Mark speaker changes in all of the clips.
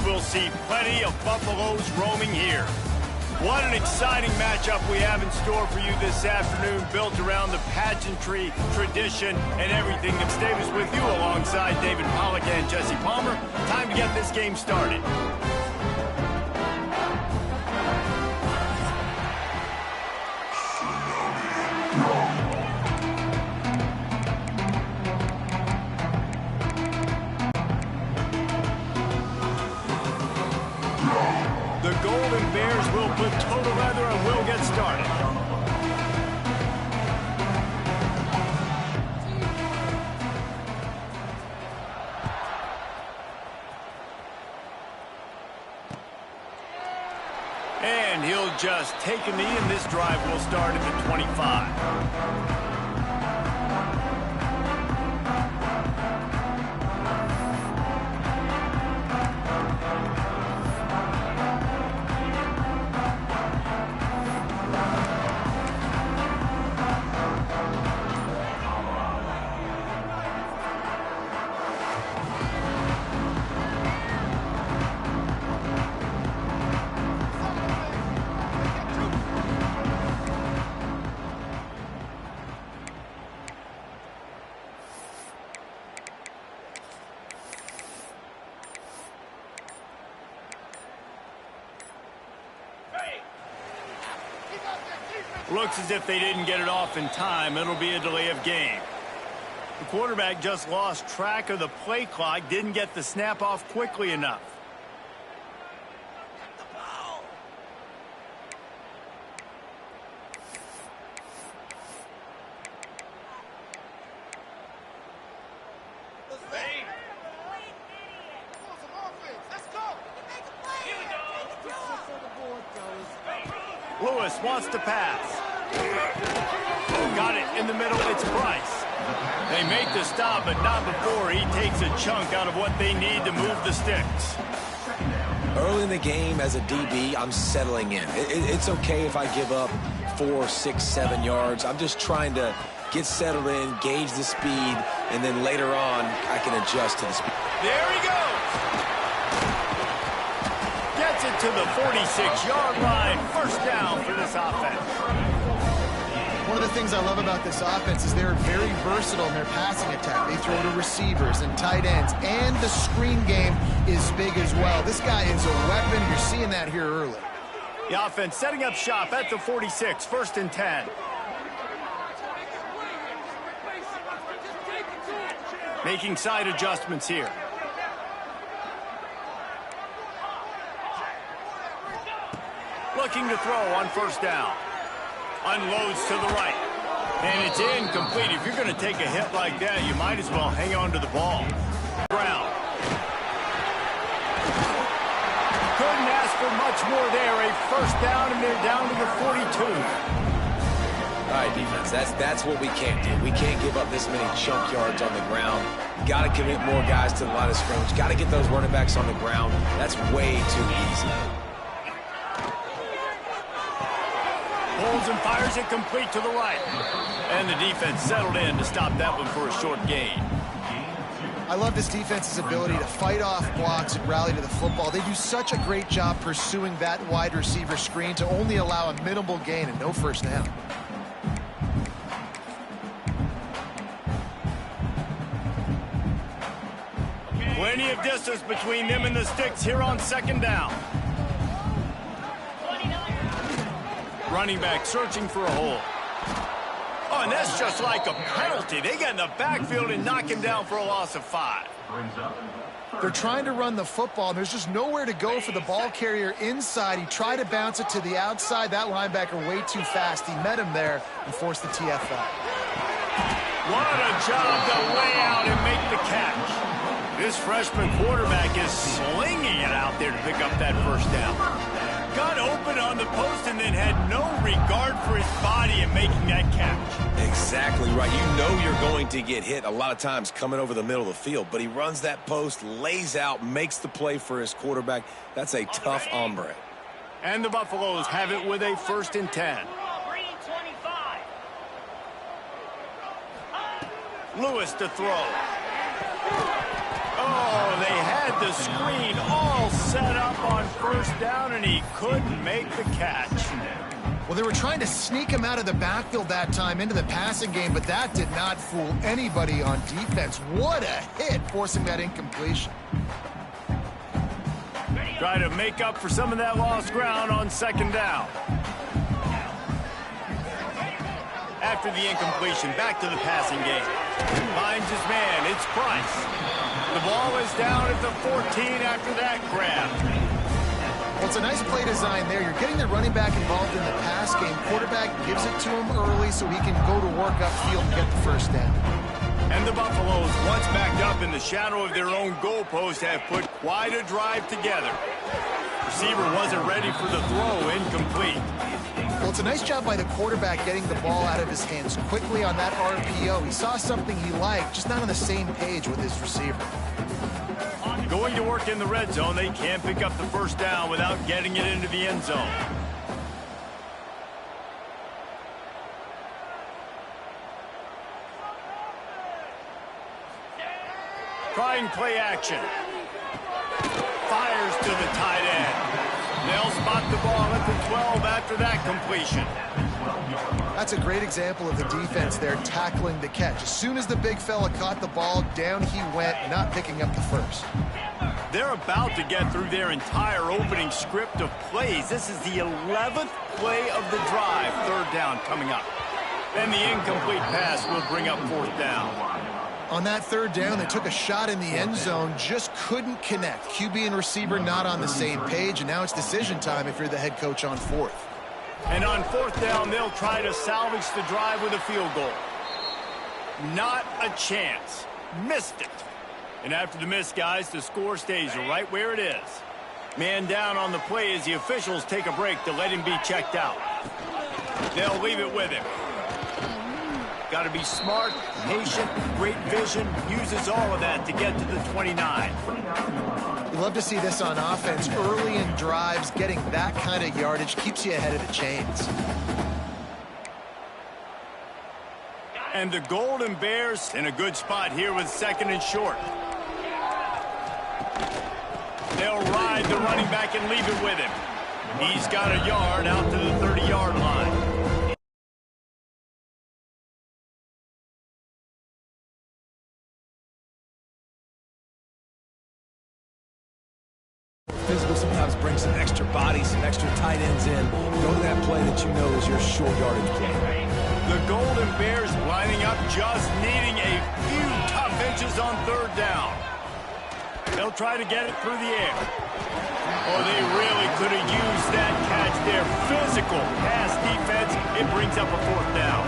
Speaker 1: will see plenty of Buffaloes roaming here. What an exciting matchup we have in store for you this afternoon, built around the pageantry, tradition, and everything. That's Davis with you alongside David Pollack and Jesse Palmer. Time to get this game started. The Golden Bears will put total weather and will get started. And he'll just take a knee, and this drive will start at the 25. Looks as if they didn't get it off in time. It'll be a delay of game. The quarterback just lost track of the play clock, didn't get the snap off quickly enough. Lewis wants to pass. Got it in the middle. It's Price. They make the stop, but not before he takes a chunk out of what they need to move the sticks.
Speaker 2: Early in the game, as a DB, I'm settling in. It's okay if I give up 4, 6, 7 yards. I'm just trying to get settled in, gauge the speed, and then later on, I can adjust to the speed.
Speaker 1: There he goes. Gets it to the 46-yard line. First down for this offense.
Speaker 3: One of the things I love about this offense is they're very versatile in their passing attack. They throw to receivers and tight ends, and the screen game is big as well. This guy is a weapon. You're seeing that here early.
Speaker 1: The offense setting up shop at the 46, 1st and 10. Making side adjustments here. Looking to throw on 1st down. Unloads to the right. And it's incomplete. If you're going to take a hit like that, you might as well hang on to the ball. Brown. Couldn't ask for much more there. A 1st down, and they're down to the 42.
Speaker 2: All right, defense, that's what we can't do. We can't give up this many chunk yards on the ground. Got to commit more guys to the line of scrimmage. Got to get those running backs on the ground. That's way too easy.
Speaker 1: Pulls and fires it complete to the right. And the defense settled in to stop that one for a short gain.
Speaker 3: I love this defense's ability to fight off blocks and rally to the football. They do such a great job pursuing that wide receiver screen to only allow a minimal gain and no 1st down.
Speaker 1: Plenty of distance between them and the sticks here on 2nd down. Running back searching for a hole. Oh, and that's just like a penalty. They get in the backfield and knock him down for a loss of 5.
Speaker 3: They're trying to run the football, and there's just nowhere to go for the ball carrier inside. He tried to bounce it to the outside. That linebacker way too fast. He met him there and forced the TFL.
Speaker 1: What a job to lay out and make the catch. This freshman quarterback is slinging it out there to pick up that 1st down. Got open on the post and then had no regard for his body in making that catch.
Speaker 2: Exactly right. You know you're going to get hit a lot of times coming over the middle of the field, but he runs that post, lays out, makes the play for his quarterback. That's a tough hombre.
Speaker 1: And the Buffaloes have it with a 1st and 10. Lewis to throw. Oh, they had the screen all set first down, and he couldn't make the catch.
Speaker 3: Well, they were trying to sneak him out of the backfield that time into the passing game, but that did not fool anybody on defense. What a hit, forcing that incompletion.
Speaker 1: Try to make up for some of that lost ground on second down. After the incompletion, back to the passing game. Finds his man. It's Price. The ball is down at the 14 after that grab.
Speaker 3: Well, it's a nice play design there. You're getting the running back involved in the pass game. Quarterback gives it to him early so he can go to work upfield and get the first down.
Speaker 1: And the Buffaloes, once backed up in the shadow of their own goalpost, have put quite a drive together. Receiver wasn't ready for the throw, incomplete.
Speaker 3: Well, it's a nice job by the quarterback getting the ball out of his hands quickly on that RPO. He saw something he liked, just not on the same page with his receiver.
Speaker 1: Going to work in the red zone, they can't pick up the first down without getting it into the end zone. Trying play action. Fires to the tight end. They'll spot the ball at the 12 after that completion.
Speaker 3: That's a great example of the defense there tackling the catch. As soon as the big fella caught the ball, down he went, not picking up the first.
Speaker 1: They're about to get through their entire opening script of plays. This is the 11th play of the drive. Third down coming up. Then the incomplete pass will bring up fourth down.
Speaker 3: On that third down, they took a shot in the end zone, just couldn't connect. QB and receiver not on the same page, and now it's decision time if you're the head coach on fourth.
Speaker 1: And on fourth down, they'll try to salvage the drive with a field goal. Not a chance. Missed it. And after the miss, guys, the score stays right where it is. Man down on the play as the officials take a break to let him be checked out. They'll leave it with him. Got to be smart, patient, great vision, uses all of that to get to the 29.
Speaker 3: You love to see this on offense. Early in drives, getting that kind of yardage keeps you ahead of the chains.
Speaker 1: And the Golden Bears in a good spot here with second and short. They'll ride the running back and leave it with him. He's got a yard out to the 30-yard line.
Speaker 2: Physical sometimes brings some extra bodies, some extra tight ends in. Go to that play that you know is your short yardage play.
Speaker 1: The Golden Bears lining up, just needing a few tough inches on third down. They'll try to get it through the air. Oh, they really could have used that catch there. Physical pass defense. It brings up a fourth down.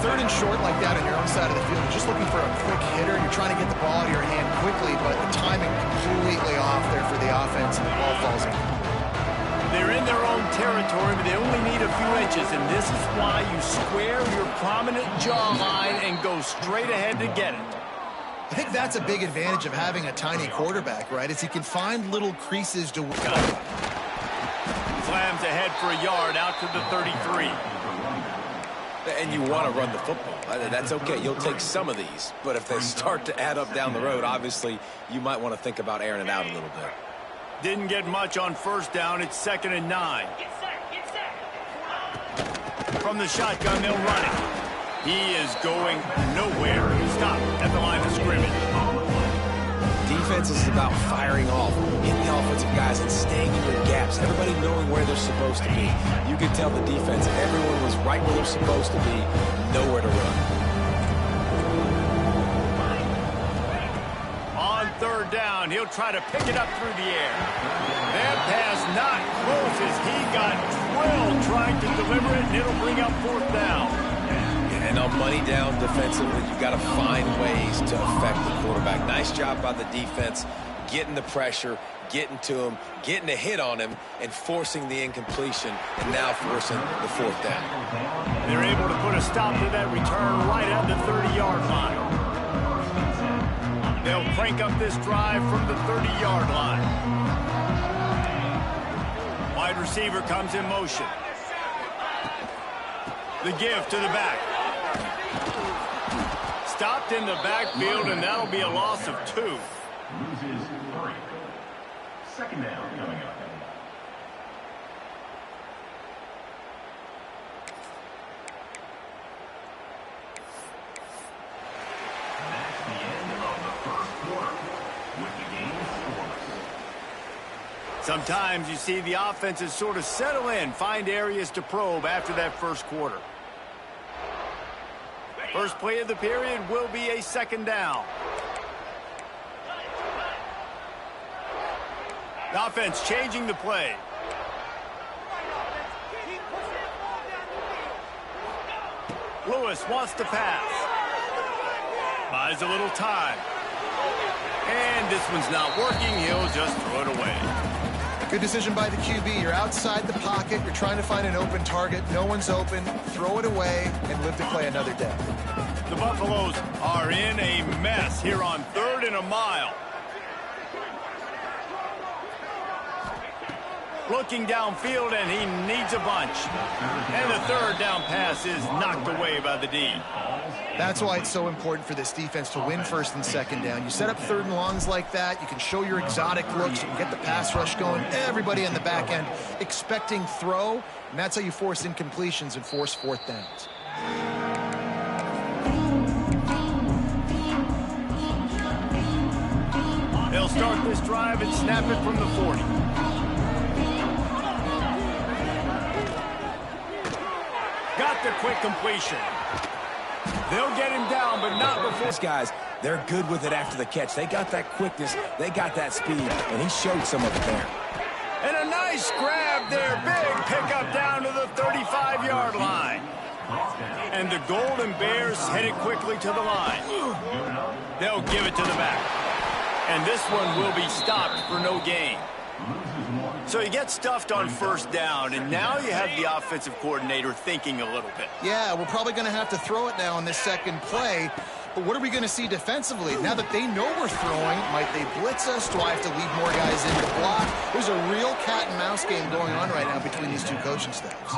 Speaker 3: Third and short like that on your own side of the field. You're just looking for a quick hitter. You're trying to get the ball out of your hand quickly, but the timing completely off there for the offense, and the ball falls in.
Speaker 1: They're in their own territory, but they only need a few inches, and this is why you square your prominent jawline and go straight ahead to get it.
Speaker 3: I think that's a big advantage of having a tiny quarterback, right? Is he can find little creases to...
Speaker 1: Slams ahead for a yard out to the 33.
Speaker 2: And you want to run the football. That's okay. You'll take some of these. But if they start to add up down the road, obviously, you might want to think about airing it out a little bit.
Speaker 1: Didn't get much on first down. It's 2nd and 9. From the shotgun, they'll run it. He is going nowhere. Stop at the line of scrimmage.
Speaker 2: Defense is about firing off, hitting the offensive guys, and staying in your gaps. Everybody knowing where they're supposed to be. You could tell the defense, everyone was right where they're supposed to be, nowhere to run.
Speaker 1: On third down, he'll try to pick it up through the air. That pass not close as he got drilled trying to deliver it, and it'll bring up fourth down.
Speaker 2: And on money down defensively, you've got to find ways to affect the quarterback. Nice job by the defense, getting the pressure, getting to him, getting a hit on him, and forcing the incompletion, and now forcing the fourth down.
Speaker 1: They're able to put a stop to that return right at the 30-yard line. They'll crank up this drive from the 30-yard line. Wide receiver comes in motion. The give to the back. Stopped in the backfield, and that'll be a loss of 2.
Speaker 4: Loses 3. Second down coming up.
Speaker 1: Sometimes you see the offenses sort of settle in, find areas to probe after that first quarter. First play of the period will be a second down. The offense changing the play. Lewis wants to pass. Buys a little time. And this one's not working. He'll just throw it away.
Speaker 3: Good decision by the QB. You're outside the pocket. You're trying to find an open target. No one's open. Throw it away and live to play another day.
Speaker 1: The Buffaloes are in a mess here on 3rd and a mile. Looking downfield, and he needs a bunch. And the 3rd down pass is knocked away by the D.
Speaker 3: That's why it's so important for this defense to win 1st and 2nd down. You set up 3rd and longs like that. You can show your exotic looks. You can get the pass rush going. Everybody on the back end expecting throw. And that's how you force incompletions and force 4th downs.
Speaker 1: They'll start this drive and snap it from the 40. Got the quick completion. They'll get him down, but not before.
Speaker 2: These guys, they're good with it after the catch. They got that quickness. They got that speed, and he showed some of it there.
Speaker 1: And a nice grab there. Big pickup down to the 35-yard line. And the Golden Bears headed quickly to the line. They'll give it to the back. And this one will be stopped for no gain. So you get stuffed on 1st down, and now you have the offensive coordinator thinking a little bit.
Speaker 3: Yeah, we're probably going to have to throw it now on this second play. But what are we going to see defensively? Now that they know we're throwing, might they blitz us? Do I have to leave more guys in to block? There's a real cat and mouse game going on right now between these two coaching staffs.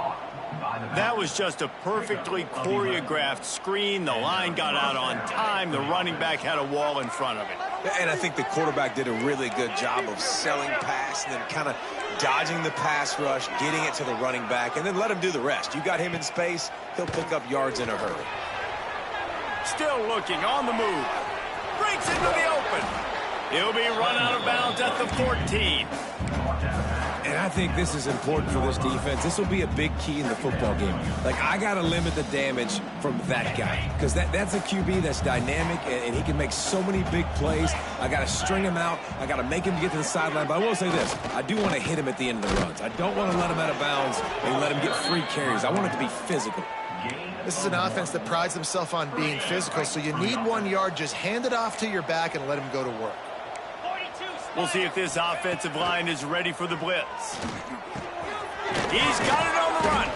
Speaker 1: That was just a perfectly choreographed screen. The line got out on time. The running back had a wall in front of it.
Speaker 2: And I think the quarterback did a really good job of selling pass and then kind of dodging the pass rush, getting it to the running back, and then let him do the rest. You got him in space, he'll pick up yards in a hurry.
Speaker 1: Still looking on the move. Breaks into the open. He'll be run out of bounds at the 14.
Speaker 2: And I think this is important for this defense. This will be a big key in the football game. Like, I got to limit the damage from that guy because that's a QB that's dynamic, and he can make so many big plays. I got to string him out. I got to make him get to the sideline. But I will say this. I do want to hit him at the end of the runs. I don't want to let him out of bounds and let him get free carries. I want it to be physical.
Speaker 3: This is an offense that prides themselves on being physical, so you need 1 yard. Just hand it off to your back and let him go to work.
Speaker 1: We'll see if this offensive line is ready for the blitz. He's got it on the run.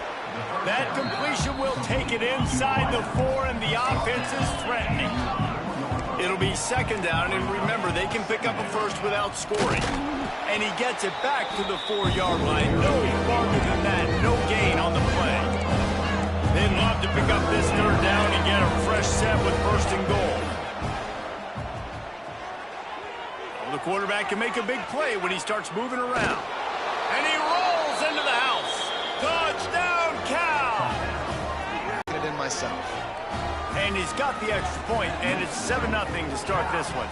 Speaker 1: That completion will take it inside the 4, and the offense is threatening. It'll be 2nd down, and remember, they can pick up a first without scoring. And he gets it back to the 4-yard line. No farther than that. No gain on the play. They'd love to pick up this 3rd down and get a fresh set with 1st and goal. The quarterback can make a big play when he starts moving around. And he rolls into the house. Touchdown, Cal!
Speaker 3: Get it in myself.
Speaker 1: And he's got the extra point, and it's 7-0 to start this one.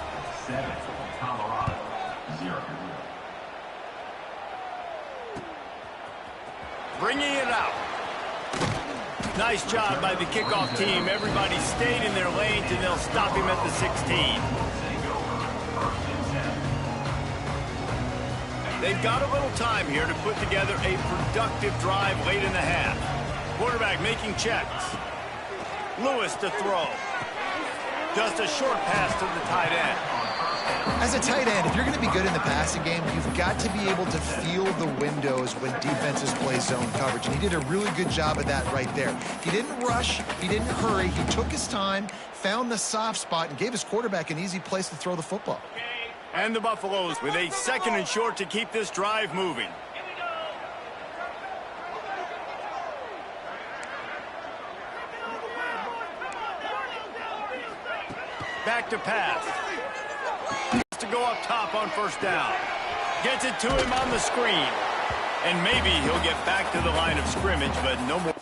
Speaker 4: 7, Colorado, 0.
Speaker 1: Bringing it out. Nice job by the kickoff team. Everybody stayed in their lanes, and they'll stop him at the 16. They've got a little time here to put together a productive drive late in the half. Quarterback making checks. Lewis to throw. Just a short pass to the tight end.
Speaker 3: As a tight end, if you're going to be good in the passing game, you've got to be able to feel the windows when defenses play zone coverage. And he did a really good job of that right there. He didn't rush. He didn't hurry. He took his time, found the soft spot, and gave his quarterback an easy place to throw the football.
Speaker 1: And the Buffaloes with a 2nd and short to keep this drive moving. Back to pass. To go up top on 1st down. Gets it to him on the screen. And maybe he'll get back to the line of scrimmage, but no more.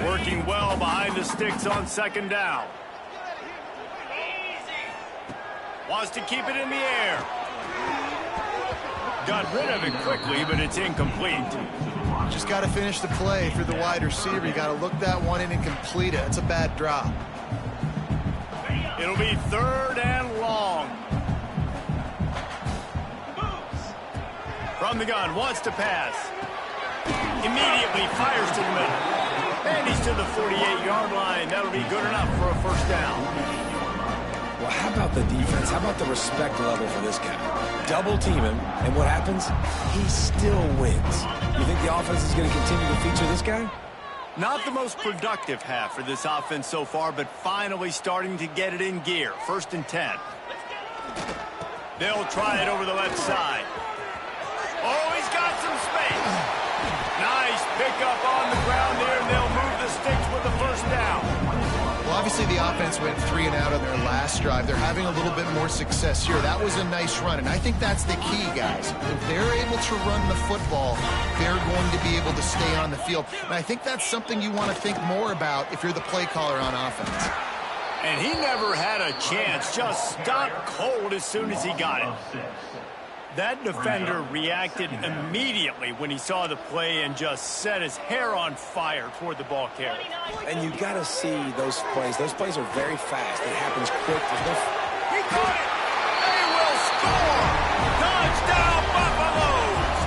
Speaker 1: Working well behind the sticks on second down. Wants to keep it in the air. Got rid of it quickly, but it's incomplete.
Speaker 3: Just got to finish the play for the wide receiver. You got to look that one in and complete it. It's a bad drop.
Speaker 1: It'll be 3rd and long. From the gun, wants to pass. Immediately fires to the middle. And he's to the 48-yard line. That'll be good enough for a first down.
Speaker 2: Well, how about the defense? How about the respect level for this guy? Double team him, and what happens? He still wins. You think the offense is going to continue to feature this guy?
Speaker 1: Not the most productive half for this offense so far, but finally starting to get it in gear. 1st and 10. They'll try it over the left side. Oh, he's got some space. Nice pickup on the ground there, and they'll move the sticks with the first down.
Speaker 3: Well, obviously the offense went 3 and out on their last drive. They're having a little bit more success here. That was a nice run, and I think that's the key, guys. If they're able to run the football, they're going to be able to stay on the field. And I think that's something you want to think more about if you're the play caller on offense.
Speaker 1: And he never had a chance. Just stopped cold as soon as he got it. That defender reacted immediately when he saw the play and just set his hair on fire toward the ball carrier.
Speaker 2: And you got to see those plays. Those plays are very fast. It happens quick.
Speaker 1: He caught it. They will score. Touchdown, Buffaloes.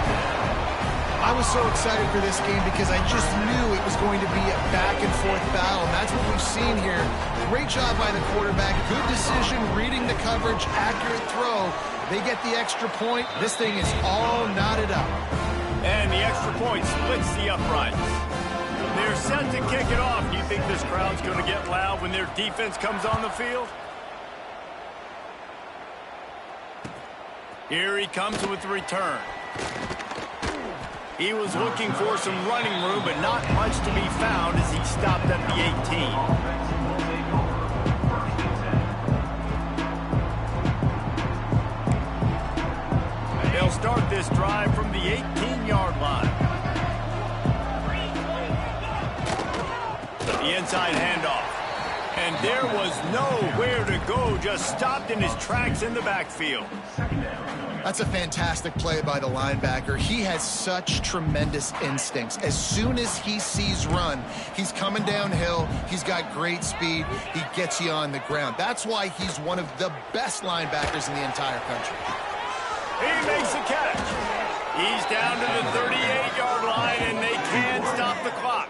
Speaker 3: I was so excited for this game because I just knew it was going to be a back-and-forth battle, and that's what we've seen here. Great job by the quarterback. Good decision, reading the coverage, accurate throw. They get the extra point. This thing is all knotted up.
Speaker 1: And the extra point splits the uprights. They're set to kick it off. Do you think this crowd's going to get loud when their defense comes on the field? Here he comes with the return. He was looking for some running room, but not much to be found as he stopped at the 18. They'll start this drive from the 18-yard line. The inside handoff. And there was nowhere to go, just stopped in his tracks in the backfield.
Speaker 3: That's a fantastic play by the linebacker. He has such tremendous instincts. As soon as he sees run, he's coming downhill. He's got great speed. He gets you on the ground. That's why he's one of the best linebackers in the entire country.
Speaker 1: He makes a catch. He's down to the 38-yard line, and they can stop the clock.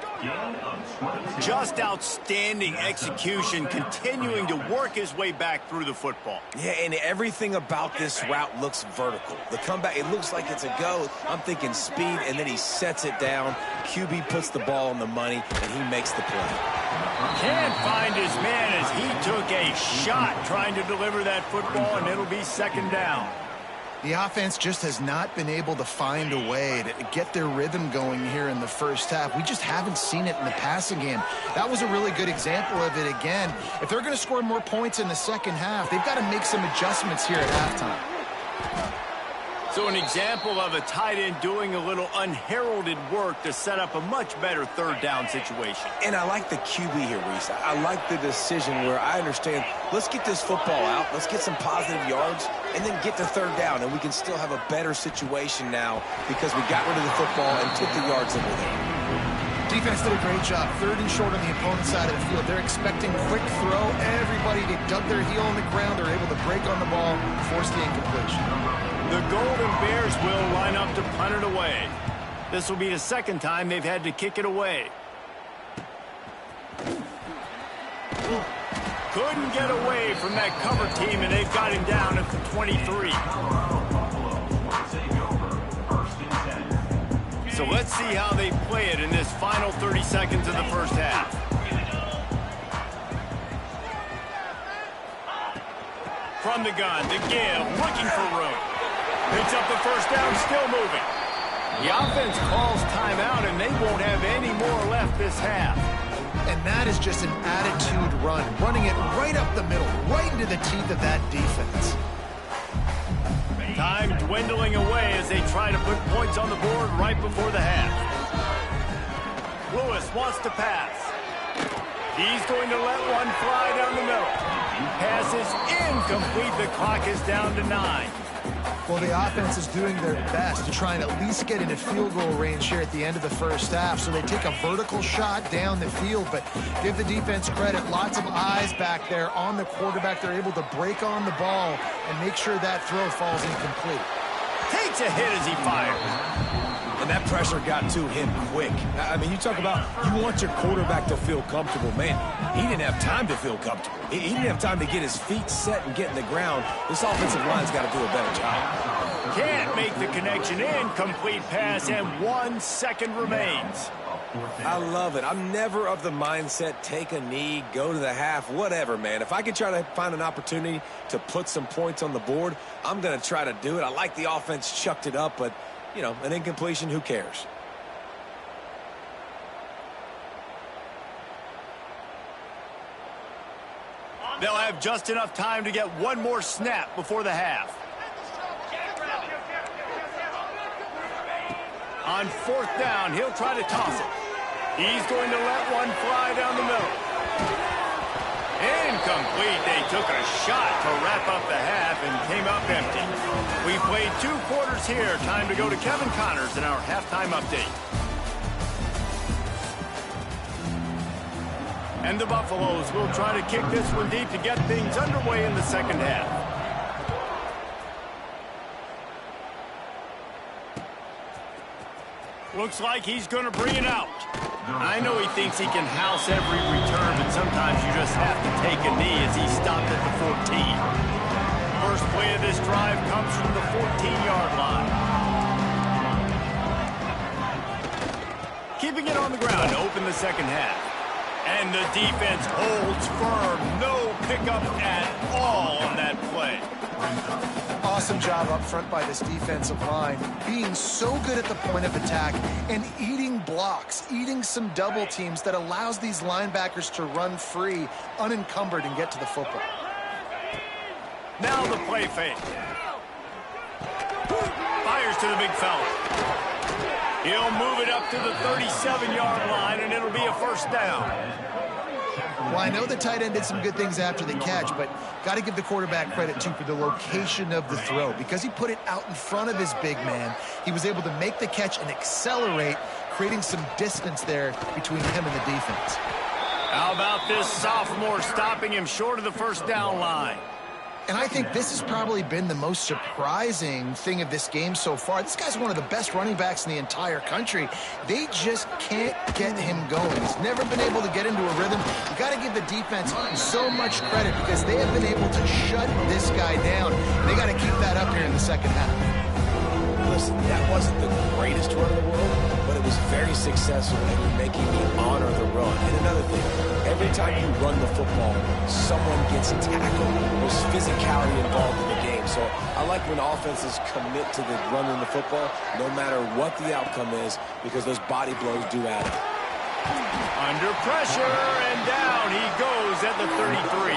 Speaker 1: Just outstanding execution, continuing to work his way back through the football.
Speaker 2: Yeah, and everything about this route looks vertical. The comeback, it looks like it's a go. I'm thinking speed, and then he sets it down. QB puts the ball on the money, and he makes the play.
Speaker 1: Can't find his man as he took a shot trying to deliver that football, and it'll be 2nd down.
Speaker 3: The offense just has not been able to find a way to get their rhythm going here in the first half. We just haven't seen it in the passing game. That was a really good example of it again. If they're going to score more points in the second half, they've got to make some adjustments here at halftime.
Speaker 1: So an example of a tight end doing a little unheralded work to set up a much better 3rd down situation.
Speaker 2: And I like the QB here, Reese. I like the decision where I understand, let's get this football out, let's get some positive yards, and then get to 3rd down, and we can still have a better situation now because we got rid of the football and took the yards that were there.
Speaker 3: Defense did a great job. 3rd and short on the opponent's side of the field. They're expecting quick throw. Everybody, they dug their heel on the ground. They're able to break on the ball, force the incompletion.
Speaker 1: The Golden Bears will line up to punt it away. This will be the 2nd time they've had to kick it away. Couldn't get away from that cover team, and they've got him down at the 23. So let's see how they play it in this final 30 seconds of the first half. From the gun, the give, looking for room. Picks up the first down, still moving. The offense calls timeout, and they won't have any more left this half.
Speaker 3: And that is just an attitude run, running it right up the middle, right into the teeth of that defense.
Speaker 1: Time dwindling away as they try to put points on the board right before the half. Lewis wants to pass. He's going to let one fly down the middle. Pass is incomplete. The clock is down to 9.
Speaker 3: Well, the offense is doing their best to try and at least get into field goal range here at the end of the first half. So they take a vertical shot down the field, but give the defense credit. Lots of eyes back there on the quarterback. They're able to break on the ball and make sure that throw falls incomplete.
Speaker 1: Takes a hit as he fires.
Speaker 2: And that pressure got to him quick. I mean, you talk about you want your quarterback to feel comfortable. Man, he didn't have time to feel comfortable. He didn't have time to get his feet set and get in the ground. This offensive line's got to do a better job.
Speaker 1: Can't make the connection. Incomplete pass, and 1 second remains.
Speaker 2: I love it. I'm never of the mindset, take a knee, go to the half, whatever, man. If I can try to find an opportunity to put some points on the board, I'm going to try to do it. I like the offense chucked it up, but, you know, an incompletion, who cares?
Speaker 1: They'll have just enough time to get one more snap before the half. On 4th down, he'll try to toss it. He's going to let one fly down the middle. Incomplete. They took a shot to wrap up the half and came up empty. We played 2 quarters here. Time to go to Kevin Connors in our halftime update. And the Buffaloes will try to kick this one deep to get things underway in the second half. Looks like he's going to bring it out. I know he thinks he can house every return, but sometimes you just have to take a knee as he stopped at the 14. First play of this drive comes from the 14-yard line. Keeping it on the ground to open the second half. And the defense holds firm. No pickup at all on that play.
Speaker 3: Awesome job up front by this defensive line, being so good at the point of attack and eating blocks, eating some double teams that allows these linebackers to run free, unencumbered, and get to the football.
Speaker 1: Now the play fake. Fires to the big fella. He'll move it up to the 37-yard line, and it'll be a first down.
Speaker 3: Well, I know the tight end did some good things after the catch, but got to give the quarterback credit, too, for the location of the throw. Because he put it out in front of his big man, he was able to make the catch and accelerate, creating some distance there between him and the defense.
Speaker 1: How about this sophomore stopping him short of the first down line?
Speaker 3: And I think this has probably been the most surprising thing of this game so far. This guy's one of the best running backs in the entire country. They just can't get him going. He's never been able to get into a rhythm. You got to give the defense so much credit because they have been able to shut this guy down. They got to keep that up here in the second half.
Speaker 2: Listen, that wasn't the greatest run in the world, but it was very successful in making me honor the run. And another thing, every time you run the football, someone gets tackled. There's physicality involved in the game. So I like when offenses commit to the running the football, no matter what the outcome is, because those body blows do add up.
Speaker 1: Under pressure, and down he goes at the 33.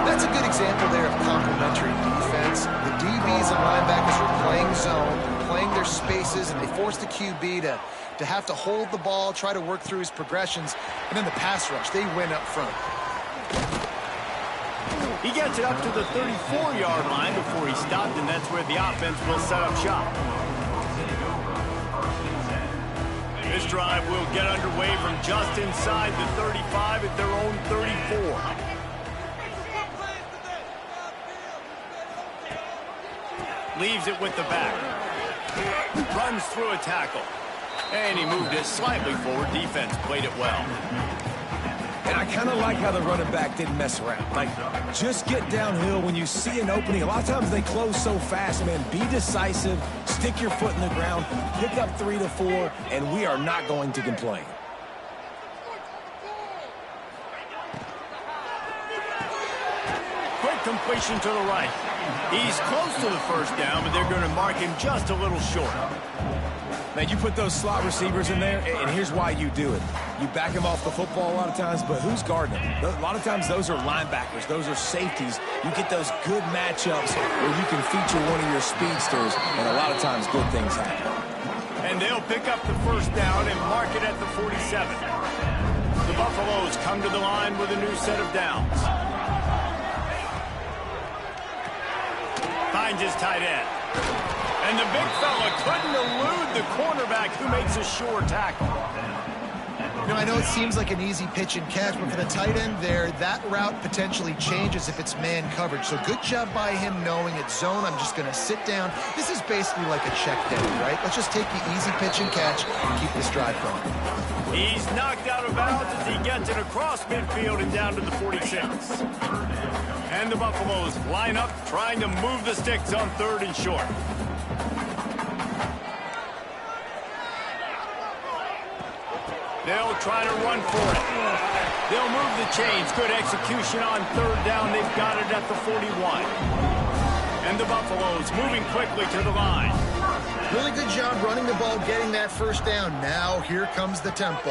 Speaker 3: That's a good example there of complementary defense. The DBs and linebackers are playing zone, they're playing their spaces, and they force the QB to have to hold the ball, try to work through his progressions, and then the pass rush, they win up front.
Speaker 1: He gets it up to the 34-yard line before he stopped, and that's where the offense will set up shop. This drive will get underway from just inside the 35 at their own 34. Leaves it with the back. Runs through a tackle. And he moved it slightly forward. Defense played it well.
Speaker 2: And I kind of like how the running back didn't mess around. Like, just get downhill when you see an opening. A lot of times they close so fast, man. Be decisive. Stick your foot in the ground. Pick up 3 to 4, and we are not going to complain.
Speaker 1: Quick completion to the right. He's close to the first down, but they're going to mark him just a little short.
Speaker 2: Man, you put those slot receivers in there, and here's why you do it. You back him off the football a lot of times, but who's guarding him? A lot of times those are linebackers. Those are safeties. You get those good matchups where you can feature one of your speedsters, and a lot of times good things happen.
Speaker 1: And they'll pick up the first down and mark it at the 47. The Buffaloes come to the line with a new set of downs. Finds his tight end. And the big fella couldn't elude the cornerback who makes a sure tackle.
Speaker 3: You know, I know it seems like an easy pitch and catch, but for the tight end there, that route potentially changes if it's man coverage. So good job by him knowing it's zone. I'm just going to sit down. This is basically like a check down, right? Let's just take the easy pitch and catch and keep this drive going.
Speaker 1: He's knocked out of bounds as he gets it across midfield and down to the 46. And the Buffaloes line up trying to move the sticks on 3rd and short. They'll try to run for it. They'll move the chains. Good execution on 3rd down. They've got it at the 41. And the Buffaloes moving quickly to the line.
Speaker 3: Really good job running the ball, getting that first down. Now here comes the tempo.